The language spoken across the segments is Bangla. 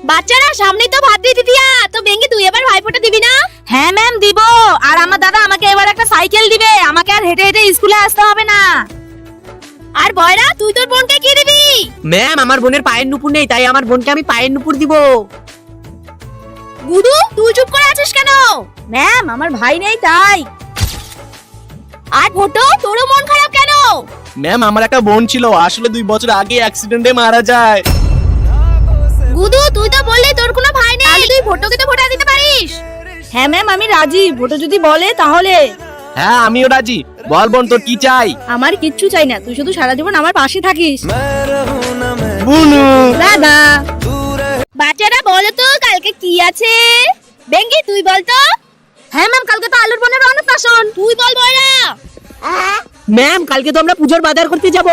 বাচ্চারা সামনেই তো ভাতৃদ্বিতীয়া, তো বেঙ্গি তুই এবার ভাইফোঁটা দিবি না? হ্যাঁ ম্যাম দিব। আর আমার দাদা আমাকে এবার একটা সাইকেল দিবে, আমাকে আর হেঁটে হেঁটে স্কুলে আসতে হবে না। আর বয়রা তুই তোর বোনকে কি দিবি? ম্যাম আমার বোনের পায়ের নুপুর নেই, তাই আমার বোনকে আমি পায়ের নুপুর দিব। গুডু তুই চুপ করে আছিস কেন? ম্যাম আমার ভাই নেই তাই। আর ভোটো তোরও মন খারাপ কেন? ম্যাম আমার একটা বোন ছিল, আসলে 2 বছর আগে অ্যাক্সিডেন্টে মারা যায়। গুডু তুই তো বললি তোর কোনো ভাই নেই, তাহলে তুই ভোটোকে তো ভোটা দিতে পারিস। হ্যাঁ ম্যাম আমি রাজি, ভোটো যদি বলে তাহলে। হ্যাঁ আমিও রাজি। বল বোন তোর কি চাই? আমার কিচ্ছু চাই না, তুই শুধু সারা জীবন আমার পাশে থাকিস। বুনু দাদা বাচ্চারা বলো তো কালকে কি আছে? বেঙ্গি তুই বল তো। হ্যাঁ ম্যাম কালকে তো আলুর বোনের অন্নপ্রাশন। তুই বল বয়রা। ম্যাম কালকে তো আমরা পূজোর বাজার করতে যাব।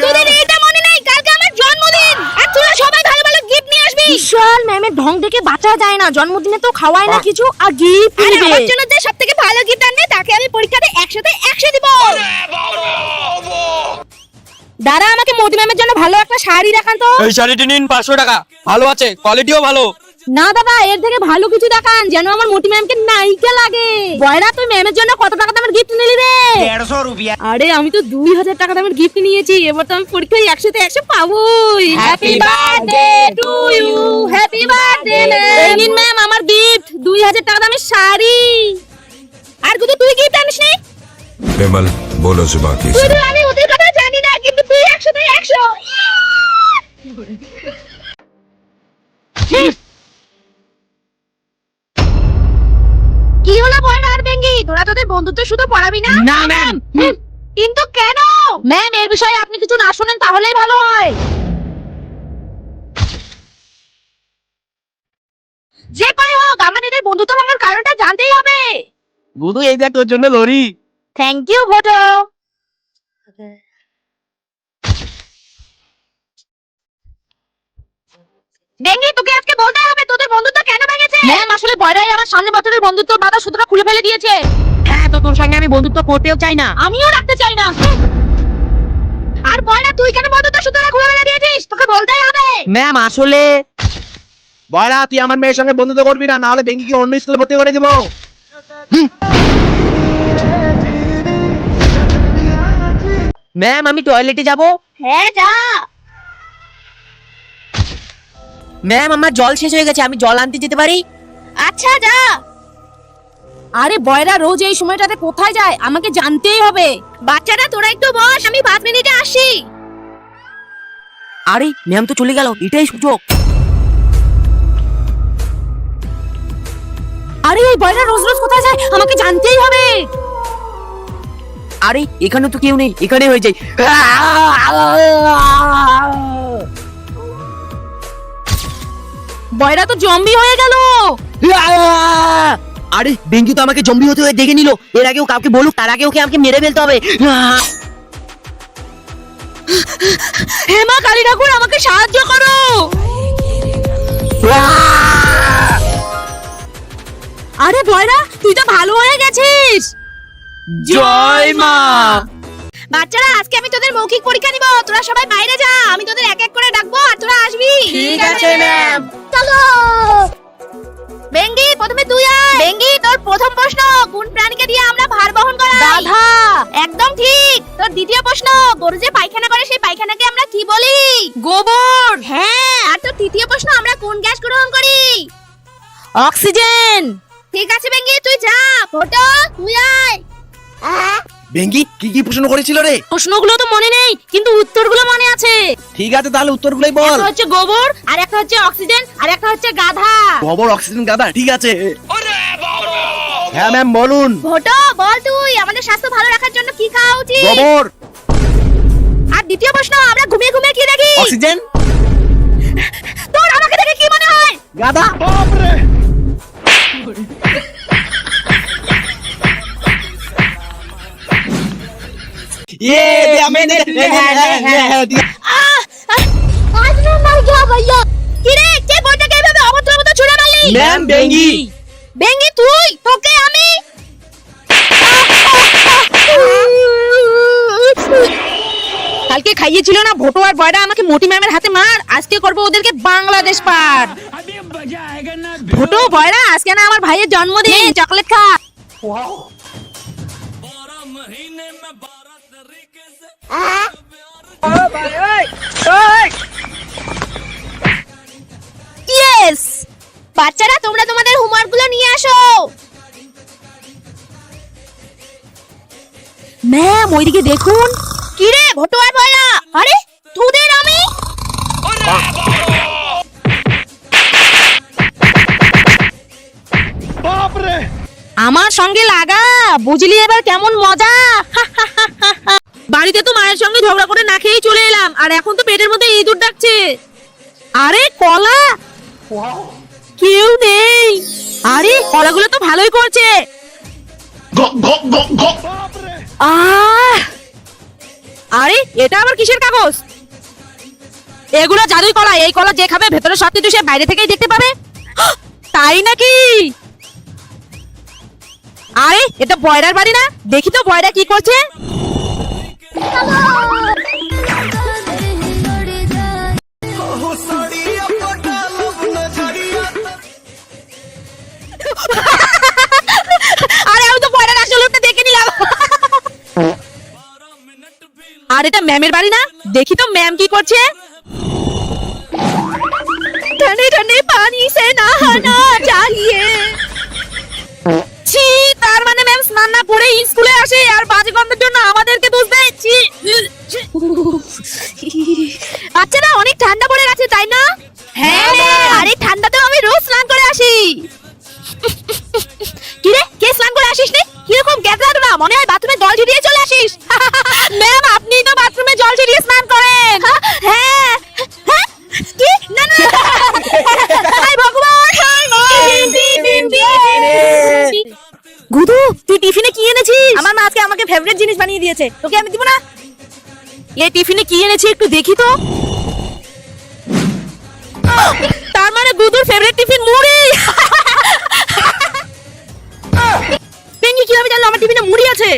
তোদের এটা মনে নাই কালকে আমার জন্মদিন, আর তোরা সবাই ভালো ভালো গিফট নিয়ে আসবি। বিশাল ম্যামের ঢং দেখে বাঁচা যায় না, জন্মদিনে তো খাওয়ায় না কিছু, আর গিফট আর দিবে। আমার জন্য যে সবথেকে ভালো গিফট আনবে তাকে আমি পরীক্ষাতে 100 দিব। দাদা আমাকে মোদি ম্যামের জন্য ভালো একটা শাড়ি দেখান তো। এই শাড়িটি নিন 500 টাকা, ভালো আছে, কোয়ালিটিও ভালো। না দাদা এর থেকে ভালো কিছু দেখান, যেন আমার মোটি ম্যামকে নায়িকা লাগে। বয়রা তুই ম্যামের জন্য কত টাকা দামের গিফট নিলি রে? 150 রুপিয়া। আরে আমি তো 2000 টাকা দামের গিফট নিয়েছি, এবার তো আমি পরীক্ষায় 100 তে 100 পাবোই। Happy birthday to you, happy birthday ma'am. এই নিন ম্যাম আমার গিফট, 2000 টাকা দামের শাড়ি। আর গুডু তুই গিফট আনিস নি? विमल बोलो जुबान की গুডু আমি ওদের কথা জানি না, কিন্তু তুই 100 তে 100। কি হলো বয়রা আর বেঙ্গি, তোরা তোদের বন্ধুত্ব শুধু পড়াবি না? না ম্যাম। কিন্তু কেন? ম্যাম এর বিষয়ে আপনি কিছু না শুনেন তাহলেই ভালো হয়। যে পায় হোক আমাদের এদের বন্ধুত্ব ভাঙার কারণটা জানতেই হবে। গুদু এই দেখ তোর জন্য লরি। থ্যাংক ইউ ভোটো। বেঙ্গি তোকে আজকে বলতে হবে তোদের বন্ধুত্ব কেন ভেঙেছে। ম্যাম আসলে বয়রাই আমার সামনের বছরের বন্ধুত্ব বাধা সুতরাং খুলে ফেলে দিয়েছে। হ্যাঁ তো তোর সঙ্গে আমি বন্ধুত্ব করতেও চাই না। আমিও রাখতে চাই না। আর বয়রা তুই কেন বন্ধুত্ব সুতরাং খুলে ফেলে দিয়েছিস? তোকে বলতেই হবে। ম্যাম আসলে বয়রা তুই আমার মেয়ের সঙ্গে বন্ধুত্ব করবি না, নাহলে বেঙ্গিকে অন্য স্কুলে ভর্তি করে দেবো। ম্যাম আমি টয়লেটে যাব। হ্যাঁ যা। ম্যাম আমার জল শেষ হয়ে গেছে, আমি জল আনতে যেতে পারি? আচ্ছা যা। আরে বয়রা রোজ এই সময়টাতে কোথায় যায় আমাকে জানতেই হবে। বাচ্চারা তোরা একটু বস, আমি 5 মিনিটে আসি। আরে ম্যাম তো চলে গেল, এটাই সুযোগ। আরে এই বয়রা রোজ রোজ কোথায় যায় আমাকে জানতেই হবে। আরে এখানে তো কেউ নেই, এখানে হয়ে যায়। বয়রা তো জম্বি হয়ে গেল। আরে বেঙ্গি তো আমাকে জম্বি হতে হয়ে দেখে নিল, এর আগেও কাউকে বলুক, তার আগে ওকে আমাকে মেরে ফেলতে হবে। হে মা কালী ঠাকুর আমাকে সাহায্য করো। আরে বয়রা তুই তো ভালো হয়ে গেছিস। জয় মা। বাচ্চারা আজকে আমি তোদের মৌখিক পরীক্ষা নিব, তোরা সবাই বাইরে যা, আমি তোদের এক এক করে ডাকবো আর তোরা আসবি। ঠিক আছে ম্যাম। চলো। বেঙ্গি প্রথমে তুই আয়। বেঙ্গি তোর প্রথম প্রশ্ন, কোন প্রাণীকে দিয়ে আমরা ভার বহন করাই? গাধা। একদম ঠিক। তোর দ্বিতীয় প্রশ্ন, গরু যে পায়খানা করে সেই পায়খানাকে আমরা কি বলি? গোবর। হ্যাঁ। আর তোর তৃতীয় প্রশ্ন, আমরা কোন গ্যাস গ্রহণ করি? অক্সিজেন। ঠিক আছে বেঙ্গি তুই যা। ফটো তুই আয়। বেঙ্গি কি কি প্রশ্ন করেছিল রে? প্রশ্নগুলো তো মনে নেই কিন্তু উত্তরগুলো মনে আছে। ঠিক আছে তাহলে উত্তরগুলোই বল। একটা হচ্ছে গোবর, আর একটা হচ্ছে অক্সিজেন, আর একটা হচ্ছে গাধা। গোবর, অক্সিজেন, গাদা। ঠিক আছে। হ্যাঁ ম্যাম বলুন। ফটো বল তুই আমাদের স্বাস্থ্য ভালো রাখার জন্য কি খাওয়া উচিত? গোবর। আর দ্বিতীয় প্রশ্ন, আমরা ঘুমিয়ে ঘুমিয়ে কি দেখি? অক্সিজেন। তোর আমাকে দেখে কি মনে হয়? গাদা। आज ना मर गया भैया। কি রে কে বলটাকে এইভাবে অভদ্র মতো ছুঁড়ে মারলি? ম্যাম বেঙ্গি। বেঙ্গি তুই, তোকে আমি। কালকে খাইয়েছিল না ভোটো আর বয়রা আমাকে মোটি ম্যামের হাতে মার, আজকে করবো ওদেরকে বাংলাদেশ পার। ভোটো বয়রা, আজকে না আমার ভাইয়ের জন্মদিন, চকলেট খা। ইয়েস, বাচ্চারা তোমরা তোমাদের হোমওয়ার্ক গুলো নিয়ে আসো। ম্যাম ওইদিকে দেখুন। কি রে ভোটো আর বয়রা? আরে তোদের আমি আমার সঙ্গে লাগা, বুঝলি এবার কেমন মজা। বাড়িতে তো মায়ের সঙ্গে ঝগড়া করে না খেয়েই চলে এলাম, আর এখন তো পেটের মধ্যে ইঁদুর ডাকছে। আরে কলা, কেউ নেই। আরে কলাগুলো তো ভালোই করছে। আহ, আরে এটা আবার কিসের কাগজ? এগুলো জাদুই কলা, এই কলা যে খাবে ভেতরে সব কিছু সে বাইরে থেকেই দেখতে পাবে। তাই নাকি? আরে এটা বয়রার বাড়ি না, দেখি তো বয়রা কি করছে। আরে আমি তো বয়রার আসল রূপটা দেখে নিলাম। আর এটা ম্যামের বাড়ি না, দেখি তো ম্যাম কি করছে। ठंडे ठंडे पानी से नहाना चाहिए। ছি, তার মানে ম্যাম স্নান না করে স্কুলে আসে আর বাজে গন্ধের জন্য আমাদেরকে দোষ দেয়। ছি। বাচ্চারা অনেক ঠান্ডা পড়ে গেছে তাই না? হ্যাঁ, আরে ঠান্ডাতেও আমি রোজ স্নান করে আসি। কি রে, কে স্নান করে আসিস নি? কিরকম গ্যাদলার না, মনে হয় বাথরুমে জল ছিটিয়ে চলে আসিস। ম্যাম আপনি তো বাথরুমে জল ছিটিয়ে স্নান করেন। হ্যাঁ হ্যাঁ, কি না না, হায় ভগবান, হায় মা। গুদু তুই টিফিনে কি এনেছিস? আমার মা আজকে আমাকে ফেভারিট জিনিস বানিয়ে দিয়েছে, তোকে আমি দিব না। এই টিফিনে কি এনেছি একটু দেখি তো। তার মানে গুদুর ফেভারিট টিফিন মুড়ি। পেঙ্গি কিভাবে জানলো আমার টিফিনে মুড়ি আছে?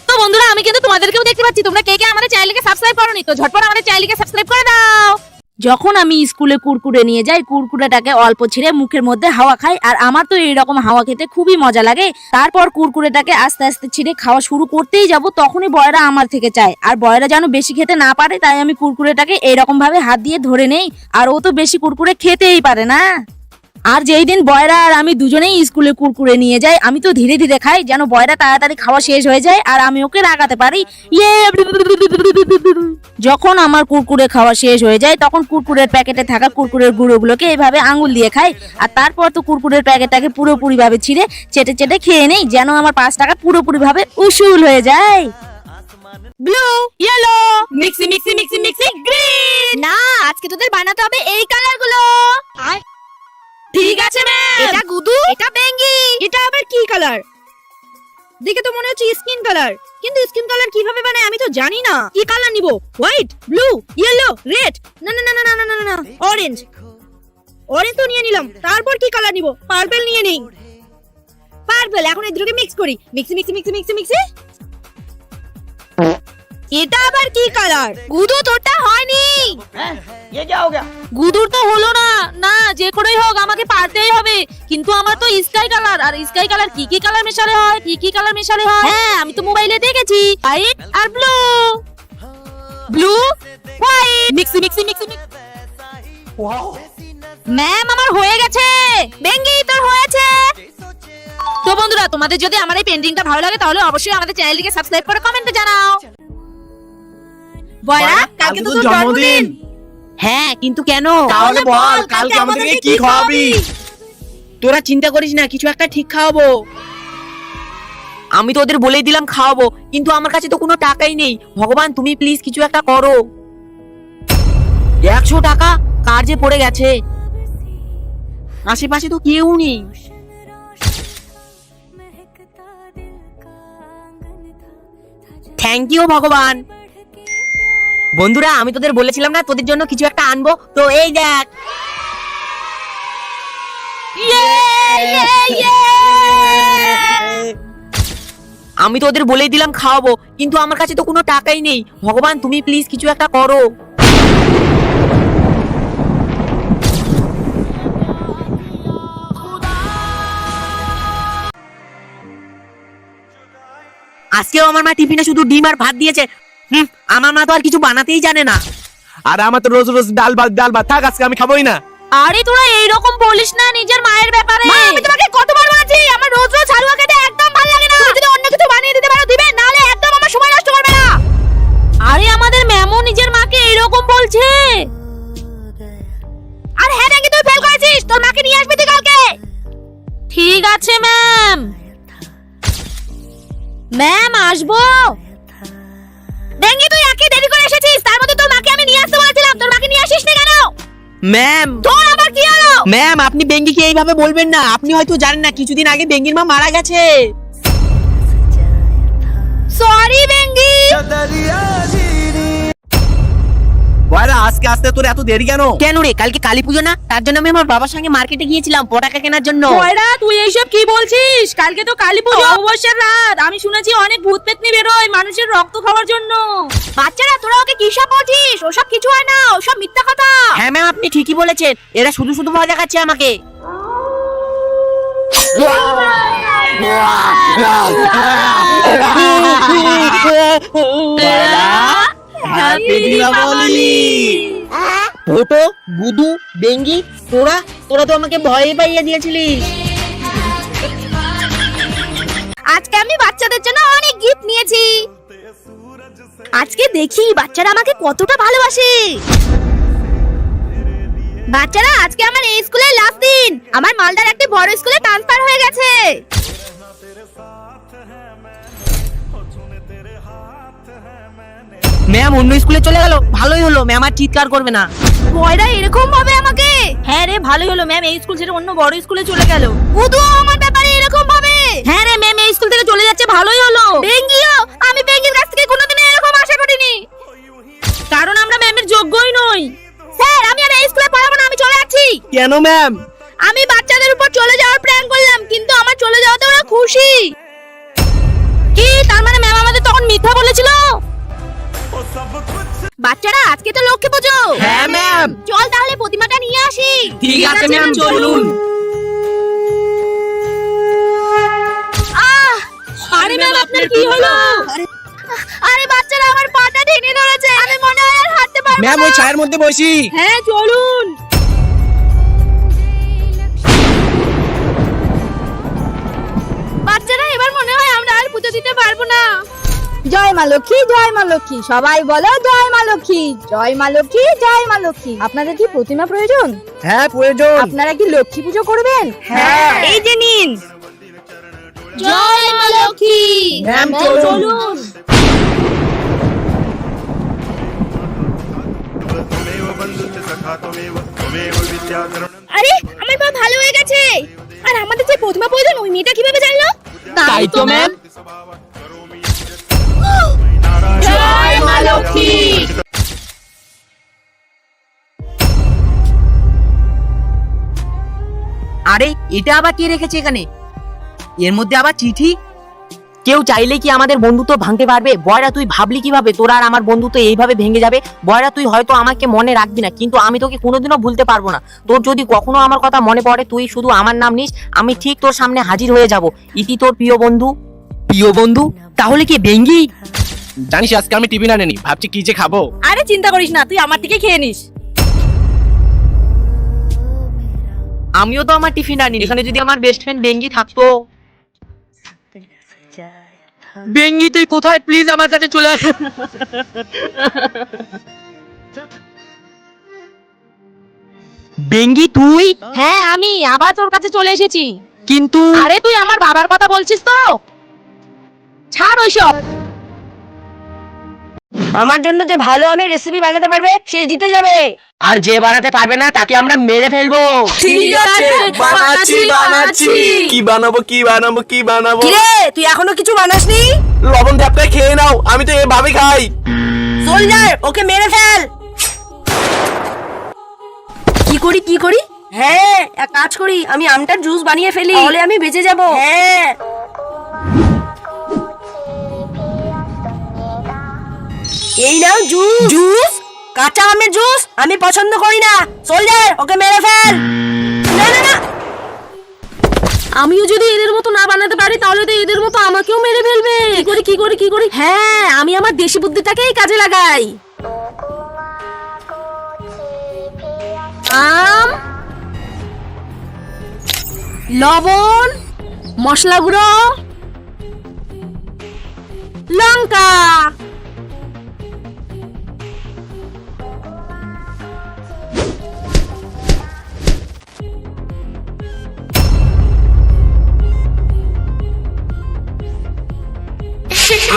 তো বন্ধুরা আমি কিন্তু তোমাদেরকেও দেখতে পাচ্ছি, তোমরা কে কে আমাদের চ্যানেলকে সাবস্ক্রাইব করোনি, তো ঝটপট আমাদের চ্যানেলকে সাবস্ক্রাইব করে দাও। যখন আমি স্কুলে কুরকুরে নিয়ে যাই, কুরকুরেটাকে অল্প ছিঁড়ে মুখের মধ্যে হাওয়া খাই, আর আমার তো এইরকম হাওয়া খেতে খুবই মজা লাগে। তারপর কুরকুরেটাকে আস্তে আস্তে ছিঁড়ে খাওয়া শুরু করতেই যাব, তখনই বয়রা আমার থেকে চায়, আর বয়রা যেন বেশি খেতে না পারে তাই আমি কুরকুরেটাকে এইরকম ভাবে হাত দিয়ে ধরে নেই, আর ও তো বেশি কুরকুরে খেতেই পারে না। আর যেই দিন বয়রা আর আমি দুজনেই স্কুলে কুরকুরে নিয়ে যাই, আমি তো ধীরে ধীরে খাই যেন বয়রা তাড়াতাড়ি খাওয়া শেষ হয়ে যায় আর আমি ওকে রাগাতে পারি। ইয়ে, যখন আমার কুরকুরে খাওয়া শেষ হয়ে যায় তখন কুরকুরের প্যাকেটে থাকা কুরকুরের গুঁড়োগুলোকে এইভাবে আঙুল দিয়ে খাই, আর তারপর তো কুরকুরের প্যাকেটটাকে পুরোপুরি ভাবে ছিঁড়ে চেটে চেটে খেয়ে নেই যেন আমার 5 টাকা পুরোপুরি ভাবে উসুল হয়ে যায়। ব্লু, ইয়েলো, মিক্সি মিক্সি মিক্সি মিক্সি গ্রিন। না, আজকে তোদের বানাতে হবে এই কালার গুলো। ঠিক আছে ম্যাম। এটা গুদু, এটা বেঙ্গি, এটা আবার কি কালার? দেখে তো মনে হচ্ছে স্কিন কালার, কিন্তু স্কিন কালার কিভাবে বানায় আমি তো জানি না। কি কালার নিব? White, blue, yellow, red? না না না না না না না, অরেঞ্জ। অরেঞ্জ তো নিয়ে নিলাম, তারপর কি কালার নিব? পার্পল নিয়ে নেই। পার্পল, এখন এই দুটোকে মিক্স করি। মিক্সি মিক্সি মিক্সি মিক্সি মিক্সি। এটা আবার কি কালার? গুদু তোরটা হয়নি। গুদুর তো হলো না। না, যে করেই হোক আমাকে পারতেই হবে, কিন্তু আমার তো স্কাই কালার, আর স্কাই কালার কি কি কালার মেশালে হয়? কি কি কালার মেশালে হয়? হ্যাঁ আমি তো মোবাইলে দেখেছি, হোয়াইট আর ব্লু, ব্লু হোয়াইট, মিক্সি মিক্সি মিক্সি মিক্সি। ম্যাম আমার হয়ে গেছে। বেঙ্গি তোর হয়েছে। তো বন্ধুরা তোমাদের যদি আমার এই পেন্টিংটা ভালো লাগে তাহলে অবশ্যই আমাদের চ্যানেলটিকে সাবস্ক্রাইব করে কমেন্টে জানাও। বয়রা, কালকে তো তোর জন্মদিন। হ্যাঁ কিন্তু কেন? তাহলে বল কালকে আমাদেরকে কি খাওয়াবি? তোরা চিন্তা করিস না, কিছু একটা ঠিক খাওয়াবো। আমি তো ওদের বলেই দিলাম খাওয়াবো, কিন্তু আমার কাছে তো কোনো টাকাই নেই। ভগবান তুমি প্লিজ কিছু একটা করো। 100 টাকা কার যে পড়ে গেছে, আশেপাশে তো কেউ নেই। থ্যাংক ইউ ভগবান। বন্ধুরা আমি তোদের বলেছিলাম না তোদের জন্য কিছু একটা আনবো, তো এই দেখ। আমি তো ওদের বলেই দিলাম খাওয়াবো, কিন্তু আমার কাছে তো কোনো টাকাই নেই। ভগবান তুমি প্লিজ কিছু একটা করো। আজকেও আমার মা টিফিনে শুধু ডিম আর ভাত দিয়েছে। আমার মা তো আর কিছু বানাতেই জানে না। আর আমার তো রোজ রোজ ডাল ভাত থাক, আজকে আমি খাবোই না। আরে তোরা এইরকম বলিস না নিজের মায়ের ব্যাপারে। মা আমি তোমাকে কতবার বলেছি আমার রোজ রোজ হালুয়া খেতে একদম ভালো লাগে না। তুমি যদি অন্য কিছু বানিয়ে দিতে পারো দিবে, নাহলে একদম আমার সময় নষ্ট করবে না। আরে আমাদের ম্যামও নিজের মাকে এইরকম বলছে। আর হ্যাঁ নাকি তুই ফেল করেছিস, তোর মাকে নিয়ে আসবি তুই কালকে। ঠিক আছে ম্যাম। ম্যাম আসবো। ডেঙ্গি তুই একে দেরি করে এসেছিস, তার মধ্যে তোর মাকে আমি নিয়ে আসতে বলেছিলাম, তোর মাকে নিয়ে আসিস না কেন? ম্যাম তোর আবার কি হলো? ম্যাম আপনি বেঙ্গিকে এইভাবে বলবেন না। আপনি হয়তো জানেন না কিছুদিন আগে বেঙ্গির মা মারা গেছে। সরি বেঙ্গি। বয়রা আজকে আসতে তোর এত দেরি কেন? কেন রে, কালকে কালী পুজো না, তার জন্য আমি আমার বাবার সঙ্গে মার্কেটে গিয়েছিলাম পটাকা কেনার জন্য। কয়রা তুই এইসব কি বলছিস? কালকে তো কালী পুজো, অমাবস্যার রাত। আমি শুনেছি অনেক ভূত পেতনি বেরোয় মানুষের রক্ত খাওয়ার জন্য। বাচ্চারা তোরা ওকে কি সব বলছিস? ওসব কিছু হয় না, ওসব মিথ্যা কথা। হ্যাঁ ম্যাম আপনি ঠিকই বলেছেন, এরা শুধু শুধু ভয় দেখাচ্ছে আমাকে। হ্যাপি দীপাবলি। ছোটো বুদু বেঙ্গি তোরা তো আমাকে ভয় পাইয়ে দিয়েছিলিস। আজকে আমি বাচ্চাদের জন্য অনেক গিফট নিয়েছি। আজকে দেখি বাচ্চারা আমাকে কতটা ভালোবাসে। বাচ্চারা আজকে আমার এই স্কুলের লাস্ট দিন। আমার মালদার একটা বড় স্কুলে ট্রান্সফার হয়ে গেছে। ম্যাম অন্য স্কুলে চলে গেল, ভালোই হলো। ম্যাম আর চিৎকার করবে না। বয়রা এরকম ভাবে আমাকে। হ্যাঁ রে ভালোই হলো, ম্যাম এই স্কুল ছেড়ে অন্য বড় স্কুলে চলে গেল। বুদু আমার ব্যাপারে এরকম ভাবে। হ্যাঁ রে ম্যাম এই স্কুল থেকে চলে যাচ্ছে, ভালোই হলো। বেঙ্গিও, আমি বেঙ্গির কাছ থেকে কোনোদিন এরকম আশা করিনি। কারণ আমরা ম্যামের যোগ্যই নই। স্যার আমি আর এই স্কুলে পড়াবো না, আমি চলে যাচ্ছি। কেন ম্যাম? আমি বাচ্চাদের উপর চলে যাওয়ার প্ল্যান করলাম, কিন্তু আমার চলে যাওয়াতে ওরা খুশি। কি তার মানে ম্যাম আমাদের তখন মিথ্যা বলেছিল? বাচ্চারা আজকে তো লক্ষ্মী পুজো। হ্যাঁ ম্যাম। চল তাহলে প্রতিমাটা নিয়ে আসি। ঠিক আছে ম্যাম, চলুন। আরে ম্যাম আপনার কি হলো? আরে বাচ্চারা আমার পাটা টেনে ধরেছে, আমি মনে হয় আর হাঁটতে পারবো ম্যাম না। ওই ছায়ের মধ্যে বসি। হ্যাঁ চলুন। বাচ্চারা এবার মনে হয় আমরা আর পুজো দিতে পারবো না। জয় মা লক্ষ্মী, জয় মা লক্ষ্মী, সবাই বলো জয় মা লক্ষ্মী, জয় মা লক্ষ্মী, জয় মা লক্ষ্মী। আপনাদের কি প্রতিমা প্রয়োজন? হ্যাঁ প্রয়োজন। আপনারা কি লক্ষ্মী পুজো করবেন? হ্যাঁ। এই যে নিন। জয় মা লক্ষ্মী। ম্যাম চলুন। আরে আমার পা ভালো হয়ে গেছে। আর আমাদের যে প্রতিমা প্রয়োজন ওই মেয়েটা কিভাবে জানলো? তাই তো ম্যাম। জয় মা লক্ষ্মী। আরে এটা আবার কে রেখেছে এখানে? এর মধ্যে আবার চিঠি। কেউ চাইলে কি আমাদের বন্ধুত্ব ভাঙতে পারবে? বয়রা তুই ভাবলি কিভাবে তোর আর আমার বন্ধুত্ব এইভাবে ভেঙে যাবে? বয়রা তুই হয়তো আমাকে মনে রাখবি না, কিন্তু আমি তোকে কোনোদিনও ভুলতে পারবো না। তোর যদি কখনো আমার কথা মনে পড়ে তুই শুধু আমার নাম নিস, আমি ঠিক তোর সামনে হাজির হয়ে যাব। ইতি তোর প্রিয় বন্ধু। প্রিয় বন্ধু? তাহলে কি বেঙ্গি? জানিস আজকে আমি টিফিন আনেনি, ভাবছি কি যে খাবো। আরে চিন্তা করিস না, তুই আমার থেকে খেয়ে নিস। আমিও তো আমার টিফিন আনি। এখানে যদি আমার বেস্ট ফ্রেন্ড বেঙ্গি থাকতো। বেঙ্গি তুই কোথায়? প্লিজ আমার কাছে চলে আয়। বেঙ্গি তুই? হ্যাঁ আমি আবার তোর কাছে চলে এসেছি। কিন্তু আরে তুই আমার বাবার কথা বলছিস তো? ছাড় ওইসব। আমার জন্য যে ভালো আমি রেসিপি বানাতে পারবে সে জিতে যাবে। আর যে বানাতে পারবে না তাকে আমরা মেরে ফেলবো। ঠিক আছে, বানাচ্ছি। কি বানাবো কি বানাবো কি বানাবো? কিরে তুই এখনো কিছু বানাসনি? লবণ ঢাপটা খেয়ে নাও, আমি তো এভাবে খাই। সোলজার ওকে মেরে ফেল। কি করি? হ্যাঁ এক কাজ করি, আমি আমটার জুস বানিয়ে ফেলি, তাহলে আমি বেঁচে যাব। হ্যাঁ এই নাও জুস। জুস? কাঁচা আমের জুস আমি পছন্দ করি না। সোল্জার, ওকে মেরে ফেল। না না না, আমিও যদি এদের মতো না বানাতে পারি তাহলে তো এদের মতো আমাকেও মেরে ফেলবে। কি করি? হ্যাঁ, আমি আমার দেশি বুদ্ধিটাকেই কাজে লাগাই। আম, লবণ, মশলা গুঁড়ো, লঙ্কা।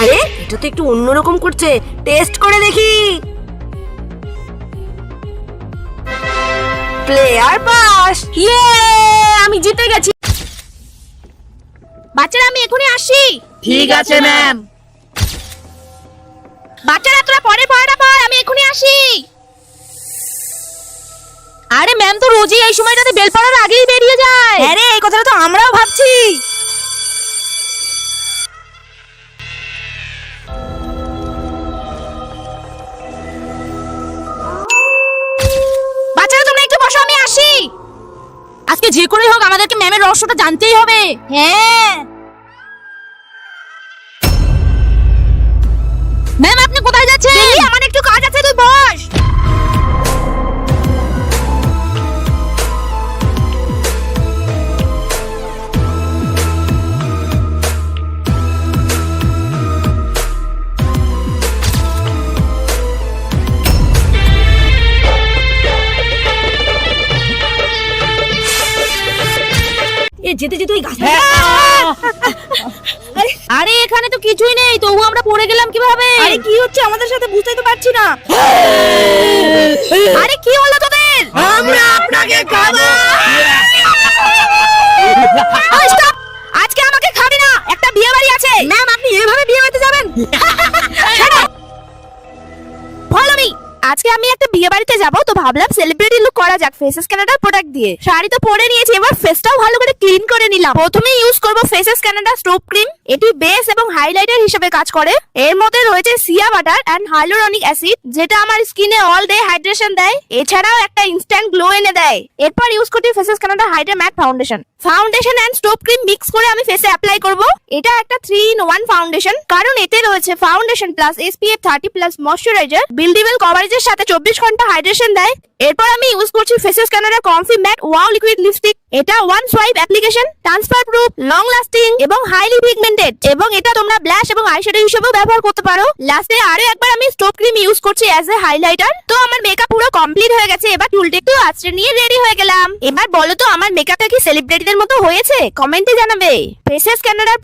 আরে এটা তো একটু অন্যরকম করছে, টেস্ট করে দেখি। Player pass. ইয়ে, আমি জিতে গেছি। বাচ্চারা আমি এখনই আসি। ঠিক আছে ম্যাম। বাচ্চারা তোরা পরে পড়াটা পর, আমি এখনই আসি। আরে ম্যাম তো রোজই এই সময়টাতে বেল পড়ার আগেই বেরিয়ে যায়। হ্যাঁ রে, এই কথাটা তো আমরাও ভাবছি। বাচ্চারা তোমরা একটু বসো, আমি আসি। আজকে যে করেই হোক আমাদেরকে ম্যামের রহস্যটা জানতেই হবে। হ্যাঁ ম্যাম, আপনি কোথায় যাচ্ছেন? দিদি, আমার একটু কাজ আছে, তুই বস। যেতে যেতে ওই গাছ। আরে এখানে তো কিছুই নেই, তবু আমরা পড়ে গেলাম কিভাবে? আরে কি হচ্ছে আমাদের সাথে, বুঝতেই তো পারছি না। আরে কি হলো তোদের? আমরা আপনাকে খাবো। ওই stop! আজকে আমাকে খাবি না, একটা বিয়ে বাড়ি আছে। ম্যাম, আপনি এভাবে বিয়ে বাড়িতে যাবেন? Follow me. আজকে আমি একটা বিয়ে বাড়িতে যাব, তো ভাবলাম সেলিব্রিটি লুক করা যাক ফেসেস কানাডার প্রোডাক্ট দিয়ে। শাড়ি তো পরে নিয়েছি, এবার ফেসটাও ভালো করে ক্লিন করে নিলাম। প্রথমে ইউজ করব ফেসেস কানাডা স্টোভ ক্রিম। এটি বেস এবং হাইলাইটার হিসেবে কাজ করে। এর মধ্যে রয়েছে shea butter and hyaluronic acid, যেটা আমার স্কিনে অল ডে হাইড্রেশন দেয়, এছাড়াও একটা ইনস্ট্যান্ট গ্লো এনে দেয়। এরপর ইউজ করছি Faces Canada hydra matte foundation. Foundation and strobe cream mix করে আমি ফেসে অ্যাপ্লাই করব। এটা একটা 3-in-1 ফাউন্ডেশন, কারণ এতে রয়েছে foundation plus SPF 30 plus moisturiser, buildable কভারেজের সাথে 24 ঘন্টা হাইড্রেশন দেয়। এরপর আমি ইউজ করছি Faces Canada comfy matte wow liquid lipstick. এটা one swipe application, transfer proof, long lasting এবং হাইলি পিগমেন্টেড, এবং এটা তোমরা ব্লাশ এবং আইশ্যাডো হিসেবেও ব্যবহার করতে পারো। লাস্টে আরো একবার আমি স্টোভ ক্রিম ইউজ করছি অ্যাজ এ হাইলাইটার। তো আমার মেকআপ পুরো কমপ্লিট হয়ে গেছে, এবার চুলটা একটু আঁচড়ে নিয়ে রেডি হয়ে গেলাম। এবার বলো তো আমার মেকআপটা কি সেলিব্রিটিদের মতো হয়েছে? কমেন্টে জানাবে। ফেসেস কানাডার